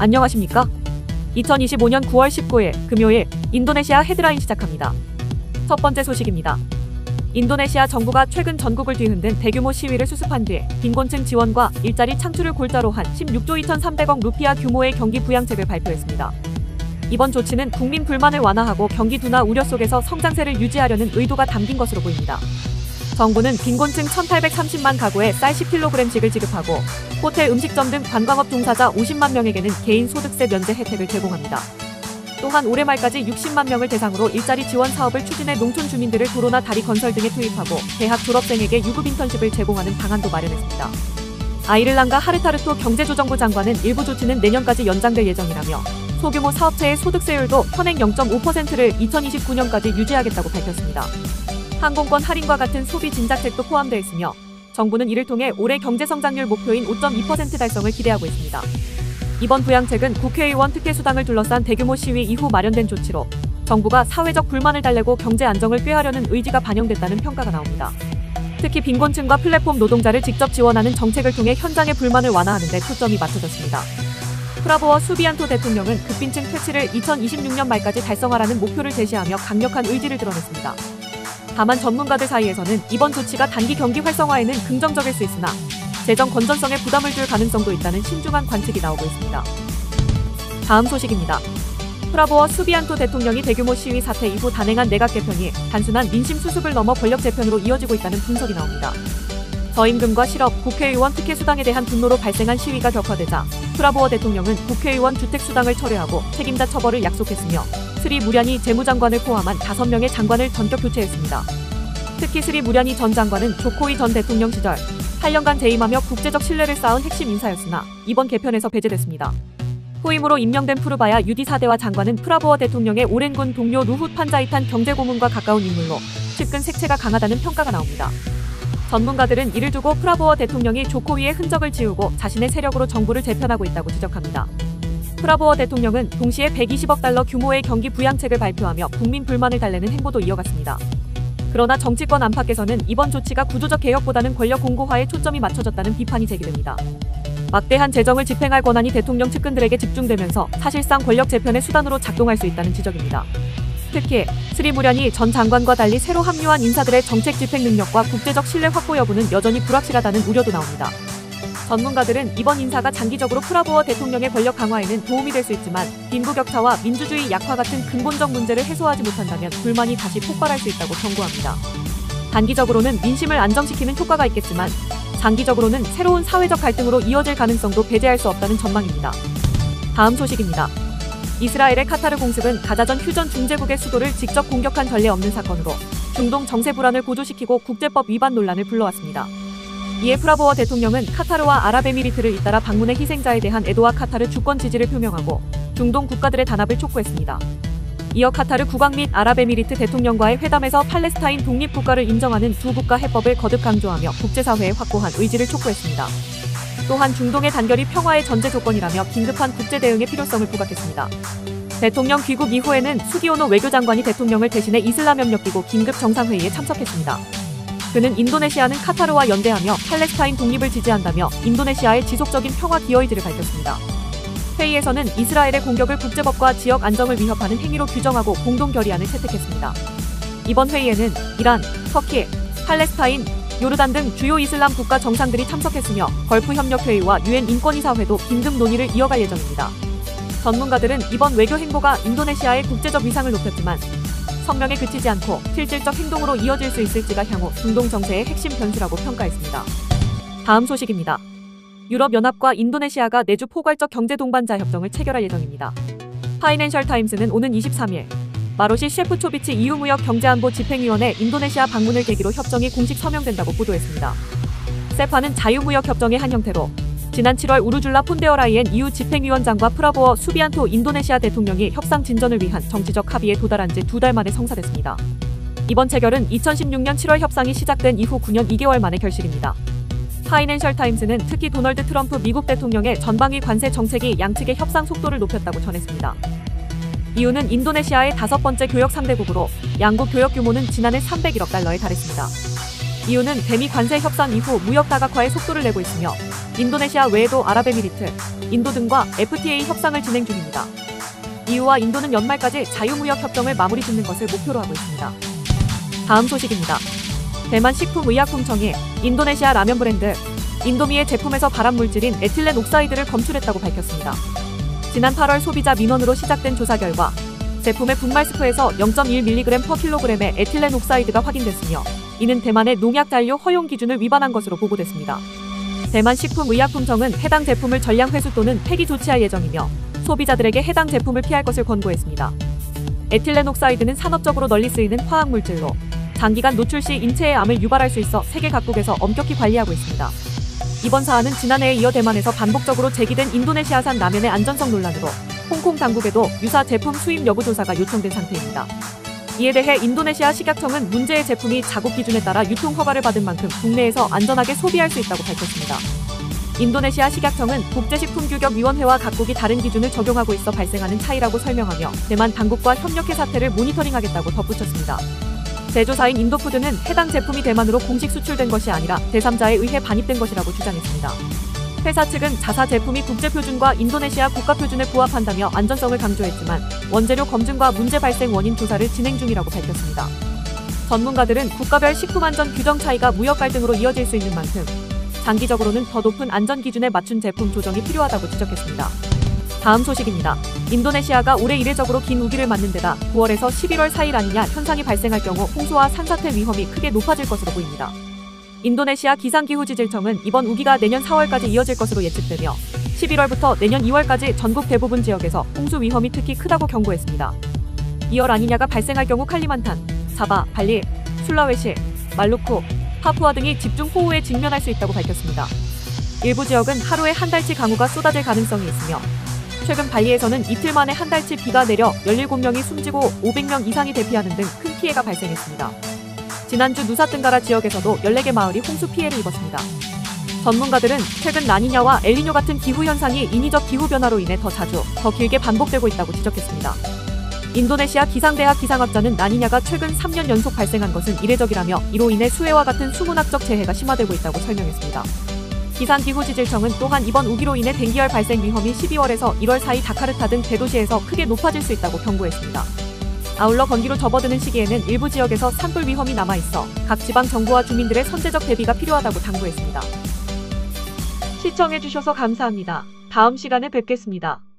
안녕하십니까? 2025년 9월 19일 금요일 인도네시아 헤드라인 시작합니다. 첫 번째 소식입니다. 인도네시아 정부가 최근 전국을 뒤흔든 대규모 시위를 수습한 뒤 빈곤층 지원과 일자리 창출을 골자로 한 16조 2,300억 루피아 규모의 경기 부양책을 발표했습니다. 이번 조치는 국민 불만을 완화하고 경기 둔화 우려 속에서 성장세를 유지하려는 의도가 담긴 것으로 보입니다. 정부는 빈곤층 1,830만 가구에 쌀 10kg씩을 지급하고 호텔 음식점 등 관광업 종사자 50만 명에게는 개인 소득세 면제 혜택을 제공합니다. 또한 올해 말까지 60만 명을 대상으로 일자리 지원 사업을 추진해 농촌 주민들을 도로나 다리 건설 등에 투입하고 대학 졸업생에게 유급 인턴십을 제공하는 방안도 마련했습니다. 아이를랑가 하르타르토 경제조정부 장관은 일부 조치는 내년까지 연장될 예정이라며 소규모 사업체의 소득세율도 현행 0.5%를 2029년까지 유지하겠다고 밝혔습니다. 항공권 할인과 같은 소비 진작책도 포함되어 있으며 정부는 이를 통해 올해 경제성장률 목표인 5.2% 달성을 기대하고 있습니다. 이번 부양책은 국회의원 특혜수당을 둘러싼 대규모 시위 이후 마련된 조치로 정부가 사회적 불만을 달래고 경제 안정을 꾀하려는 의지가 반영됐다는 평가가 나옵니다. 특히 빈곤층과 플랫폼 노동자를 직접 지원하는 정책을 통해 현장의 불만을 완화하는 데 초점이 맞춰졌습니다. 프라보워 수비안토 대통령은 극빈층 퇴치를 2026년 말까지 달성하라는 목표를 제시하며 강력한 의지를 드러냈습니다. 다만 전문가들 사이에서는 이번 조치가 단기 경기 활성화에는 긍정적일 수 있으나 재정 건전성에 부담을 줄 가능성도 있다는 신중한 관측이 나오고 있습니다. 다음 소식입니다. 프라보워 수비안토 대통령이 대규모 시위 사태 이후 단행한 내각 개편이 단순한 민심 수습을 넘어 권력 재편으로 이어지고 있다는 분석이 나옵니다. 저임금과 실업, 국회의원 특혜수당에 대한 분노로 발생한 시위가 격화되자 프라보워 대통령은 국회의원 주택수당을 철회하고 책임자 처벌을 약속했으며 스리 무랴니 재무장관을 포함한 5명의 장관을 전격 교체했습니다. 특히 스리 무랴니 전 장관은 조코이 전 대통령 시절 8년간 재임하며 국제적 신뢰를 쌓은 핵심 인사였으나 이번 개편에서 배제됐습니다. 후임으로 임명된 푸르바야 유디 4대와 장관은 프라보워 대통령의 오랜 군 동료 루훗 판자이탄 경제고문과 가까운 인물로 측근 색채가 강하다는 평가가 나옵니다. 전문가들은 이를 두고 프라보워 대통령이 조코위의 흔적을 지우고 자신의 세력으로 정부를 재편하고 있다고 지적합니다. 프라보워 대통령은 동시에 120억 달러 규모의 경기 부양책을 발표하며 국민 불만을 달래는 행보도 이어갔습니다. 그러나 정치권 안팎에서는 이번 조치가 구조적 개혁보다는 권력 공고화에 초점이 맞춰졌다는 비판이 제기됩니다. 막대한 재정을 집행할 권한이 대통령 측근들에게 집중되면서 사실상 권력 재편의 수단으로 작동할 수 있다는 지적입니다. 특히 스리 무랴니 전 장관과 달리 새로 합류한 인사들의 정책 집행 능력과 국제적 신뢰 확보 여부는 여전히 불확실하다는 우려도 나옵니다. 전문가들은 이번 인사가 장기적으로 프라보워 대통령의 권력 강화에는 도움이 될 수 있지만 빈부격차와 민주주의 약화 같은 근본적 문제를 해소하지 못한다면 불만이 다시 폭발할 수 있다고 경고합니다. 단기적으로는 민심을 안정시키는 효과가 있겠지만 장기적으로는 새로운 사회적 갈등으로 이어질 가능성도 배제할 수 없다는 전망입니다. 다음 소식입니다. 이스라엘의 카타르 공습은 가자전 휴전 중재국의 수도를 직접 공격한 전례 없는 사건으로 중동 정세 불안을 고조시키고 국제법 위반 논란을 불러왔습니다. 이에 프라보워 대통령은 카타르와 아랍에미리트를 잇따라 방문해 희생자에 대한 애도와 카타르 주권 지지를 표명하고 중동 국가들의 단합을 촉구했습니다. 이어 카타르 국왕 및 아랍에미리트 대통령과의 회담에서 팔레스타인 독립국가를 인정하는 두 국가 해법을 거듭 강조하며 국제사회에 확고한 의지를 촉구했습니다. 또한 중동의 단결이 평화의 전제 조건이라며 긴급한 국제 대응의 필요성을 부각했습니다. 대통령 귀국 이후에는 수기오노 외교장관이 대통령을 대신해 이슬람협력기구 긴급 정상회의에 참석했습니다. 그는 인도네시아는 카타르와 연대하며 팔레스타인 독립을 지지한다며 인도네시아의 지속적인 평화 기여 의지를 밝혔습니다. 회의에서는 이스라엘의 공격을 국제법과 지역 안정을 위협하는 행위로 규정하고 공동 결의안을 채택했습니다. 이번 회의에는 이란, 터키, 팔레스타인, 요르단 등 주요 이슬람 국가 정상들이 참석했으며 걸프협력회의와 유엔 인권이사회도 긴급 논의를 이어갈 예정입니다. 전문가들은 이번 외교 행보가 인도네시아의 국제적 위상을 높였지만 성명에 그치지 않고 실질적 행동으로 이어질 수 있을지가 향후 중동 정세의 핵심 변수라고 평가했습니다. 다음 소식입니다. 유럽연합과 인도네시아가 내주 포괄적 경제 동반자 협정을 체결할 예정입니다. 파이낸셜 타임스는 오는 23일 마로시 셰프초비치 EU 무역 경제안보 집행위원회 인도네시아 방문을 계기로 협정이 공식 서명된다고 보도했습니다. 세파는 자유무역 협정의 한 형태로 지난 7월 우르줄라 폰데어라이엔 EU 집행위원장과 프라보워 수비안토 인도네시아 대통령이 협상 진전을 위한 정치적 합의에 도달한 지 2달 만에 성사됐습니다. 이번 체결은 2016년 7월 협상이 시작된 이후 9년 2개월 만의 결실입니다. 파이낸셜 타임스는 특히 도널드 트럼프 미국 대통령의 전방위 관세 정책이 양측의 협상 속도를 높였다고 전했습니다. EU는 인도네시아의 5번째 교역 상대국으로 양국 교역 규모는 지난해 301억 달러에 달했습니다. EU는 대미 관세 협상 이후 무역 다각화에 속도를 내고 있으며 인도네시아 외에도 아랍에미리트, 인도 등과 FTA 협상을 진행 중입니다. EU와 인도는 연말까지 자유무역 협정을 마무리 짓는 것을 목표로 하고 있습니다. 다음 소식입니다. 대만 식품의약품청이 인도네시아 라면 브랜드 인도미의 제품에서 발암물질인 에틸렌 옥사이드를 검출했다고 밝혔습니다. 지난 8월 소비자 민원으로 시작된 조사 결과 제품의 분말 스프에서 0.1mg/kg의 에틸렌 옥사이드가 확인됐으며 이는 대만의 농약 잔류 허용 기준을 위반한 것으로 보고됐습니다. 대만 식품의약품청은 해당 제품을 전량 회수 또는 폐기 조치할 예정이며 소비자들에게 해당 제품을 피할 것을 권고했습니다. 에틸렌 옥사이드는 산업적으로 널리 쓰이는 화학물질로 장기간 노출 시 인체에 암을 유발할 수 있어 세계 각국에서 엄격히 관리하고 있습니다. 이번 사안은 지난해에 이어 대만에서 반복적으로 제기된 인도네시아산 라면의 안전성 논란으로 홍콩 당국에도 유사 제품 수입 여부 조사가 요청된 상태입니다. 이에 대해 인도네시아 식약청은 문제의 제품이 자국 기준에 따라 유통 허가를 받은 만큼 국내에서 안전하게 소비할 수 있다고 밝혔습니다. 인도네시아 식약청은 국제식품규격위원회와 각국이 다른 기준을 적용하고 있어 발생하는 차이라고 설명하며 대만 당국과 협력해 사태를 모니터링하겠다고 덧붙였습니다. 제조사인 인도푸드는 해당 제품이 대만으로 공식 수출된 것이 아니라 제3자에 의해 반입된 것이라고 주장했습니다. 회사 측은 자사 제품이 국제표준과 인도네시아 국가표준에 부합한다며 안전성을 강조했지만 원재료 검증과 문제 발생 원인 조사를 진행 중이라고 밝혔습니다. 전문가들은 국가별 식품안전 규정 차이가 무역 갈등으로 이어질 수 있는 만큼 장기적으로는 더 높은 안전 기준에 맞춘 제품 조정이 필요하다고 지적했습니다. 다음 소식입니다. 인도네시아가 올해 이례적으로 긴 우기를 맞는 데다 9월에서 11월 사이 라니냐 현상이 발생할 경우 홍수와 산사태 위험이 크게 높아질 것으로 보입니다. 인도네시아 기상기후지질청은 이번 우기가 내년 4월까지 이어질 것으로 예측되며 11월부터 내년 2월까지 전국 대부분 지역에서 홍수 위험이 특히 크다고 경고했습니다. 이어 라니냐가 발생할 경우 칼리만탄, 자바, 발리, 술라웨시, 말루쿠, 파푸아 등이 집중호우에 직면할 수 있다고 밝혔습니다. 일부 지역은 하루에 한 달치 강우가 쏟아질 가능성이 있으며 최근 발리에서는 이틀 만에 한 달치 비가 내려 17명이 숨지고 500명 이상이 대피하는 등 큰 피해가 발생했습니다. 지난주 누사뜬가라 지역에서도 14개 마을이 홍수 피해를 입었습니다. 전문가들은 최근 라니냐와 엘니뇨 같은 기후현상이 인위적 기후변화로 인해 더 자주, 더 길게 반복되고 있다고 지적했습니다. 인도네시아 기상대학 기상학자는 라니냐가 최근 3년 연속 발생한 것은 이례적이라며 이로 인해 수해와 같은 수문학적 재해가 심화되고 있다고 설명했습니다. 기상기후지질청은 또한 이번 우기로 인해 댕기열 발생 위험이 12월에서 1월 사이 자카르타 등 대도시에서 크게 높아질 수 있다고 경고했습니다. 아울러 건기로 접어드는 시기에는 일부 지역에서 산불 위험이 남아있어 각 지방 정부와 주민들의 선제적 대비가 필요하다고 당부했습니다. 시청해주셔서 감사합니다. 다음 시간에 뵙겠습니다.